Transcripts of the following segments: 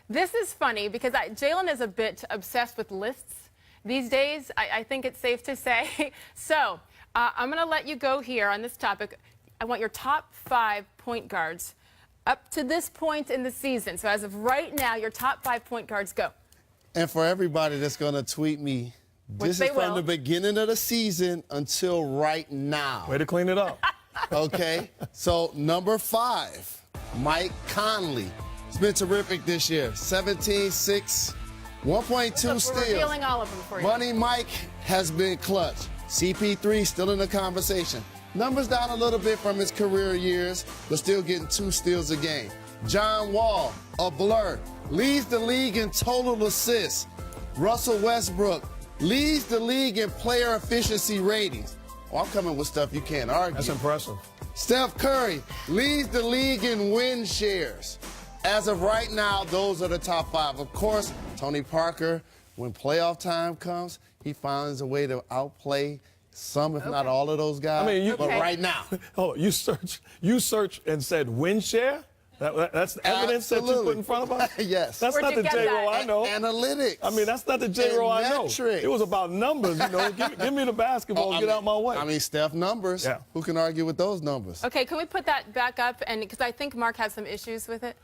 This is funny because Jalen is a bit obsessed with lists these days. I think it's safe to say. So I'm going to let you go here on this topic. I want your top 5 point guards up to this point in the season. So as of right now, your top 5 point guards, go. And for everybody that's going to tweet me, this is from the beginning of the season until right now. Way to clean it up. Okay? So number 5, Mike Conley. It's been terrific this year. 17, 6, 1.2 steals. We're revealing all of them for you. Money Mike has been clutch. CP3 still in the conversation. Numbers down a little bit from his career years, but still getting 2 steals a game. John Wall, a blur, leads the league in total assists. Russell Westbrook leads the league in player efficiency ratings. Oh, I'm coming with stuff you can't argue. That's impressive. Steph Curry leads the league in win shares. As of right now, those are the top 5. Of course, Tony Parker, when playoff time comes, he finds a way to outplay some, if not all of those guys. I mean, but right now. Hold on, you search and said win share? That's the evidence that you put in front of us? Yes. That's Where'd not you the get J-Roll that? I know. Analytics. I mean, that's not the J-Roll I know. Metrics. It was about numbers, you know. give me the basketball and get out my way. I mean, Steph numbers. Yeah. Who can argue with those numbers? Okay, can we put that back up? And because I think Mark has some issues with it.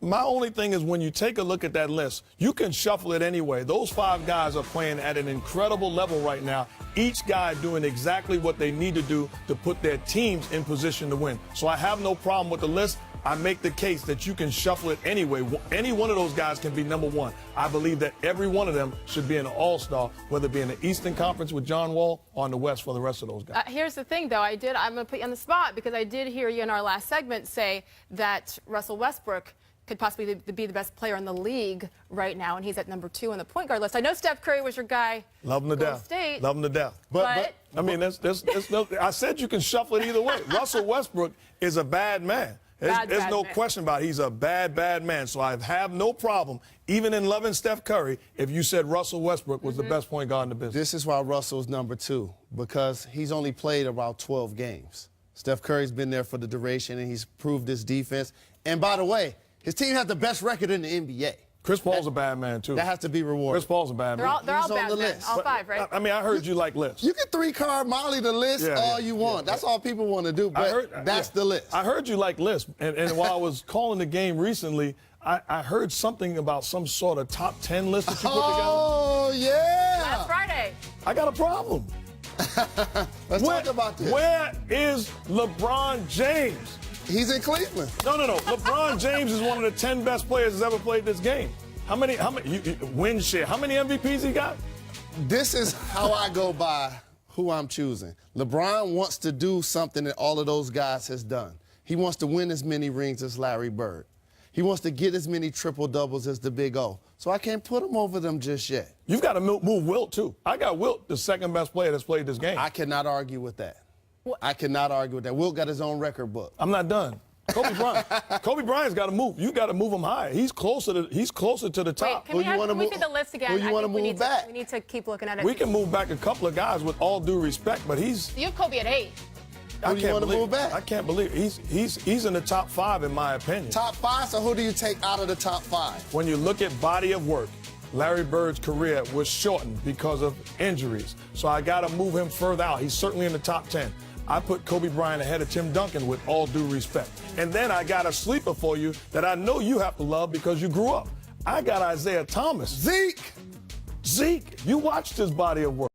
My only thing is when you take a look at that list, you can shuffle it anyway. Those 5 guys are playing at an incredible level right now, each guy doing exactly what they need to do to put their teams in position to win. So I have no problem with the list. I make the case that you can shuffle it anyway. Any one of those guys can be number 1. I believe that every one of them should be an all-star, whether it be in the Eastern Conference with John Wall or in the West for the rest of those guys. Here's the thing, though. I'm going to put you on the spot because I did hear you in our last segment say that Russell Westbrook could possibly be the best player in the league right now, and he's at number 2 on the point guard list. I know Steph Curry was your guy. Love him to death. State, Love him to death. But I mean, I said you can shuffle it either way. Russell Westbrook is a bad man. There's no question about it. He's a bad, bad man. So I have no problem, even in loving Steph Curry, if you said Russell Westbrook was the best point guard in the business. This is why Russell's number 2, because he's only played about 12 games. Steph Curry's been there for the duration, and he's proved his defense. And by the way, his team has the best record in the NBA. Chris Paul's a bad man, too. That has to be rewarded. Chris Paul's a bad man. They're all He's on bad the men, list. all 5, right? I mean, I heard you like lists. You can 3-card Molly the list all you want. That's all people want to do, but that's the list. I heard you like lists. And while I was calling the game recently, I heard something about some sort of top 10 list that you put together. Oh, yeah. Last Friday. I got a problem. Let's talk about this. Where is LeBron James? He's in Cleveland. No. LeBron James is one of the 10 best players that's ever played this game. How many win share? How many MVPs he got? This is how I go by who I'm choosing. LeBron wants to do something that all of those guys has done. He wants to win as many rings as Larry Bird. He wants to get as many triple-doubles as the Big O. So I can't put him over them just yet. You've got to move Wilt, too. I got Wilt, the second best player that's played this game. I cannot argue with that. I cannot argue with that. Wilt got his own record book. I'm not done. Kobe Bryant. Kobe Bryant's got to move. You got to move him higher. He's closer to the top. Wait, can we see the list again? Who you want to move back? We need to keep looking at it. We can move back a couple of guys with all due respect, but he's. You have Kobe at 8. Who do you want to move back? I can't believe it. He's in the top 5 in my opinion. Top 5. So who do you take out of the top 5? When you look at body of work, Larry Bird's career was shortened because of injuries. So I got to move him further out. He's certainly in the top 10. I put Kobe Bryant ahead of Tim Duncan with all due respect. And then I got a sleeper for you that I know you have to love because you grew up. I got Isaiah Thomas. Zeke, you watched his body of work.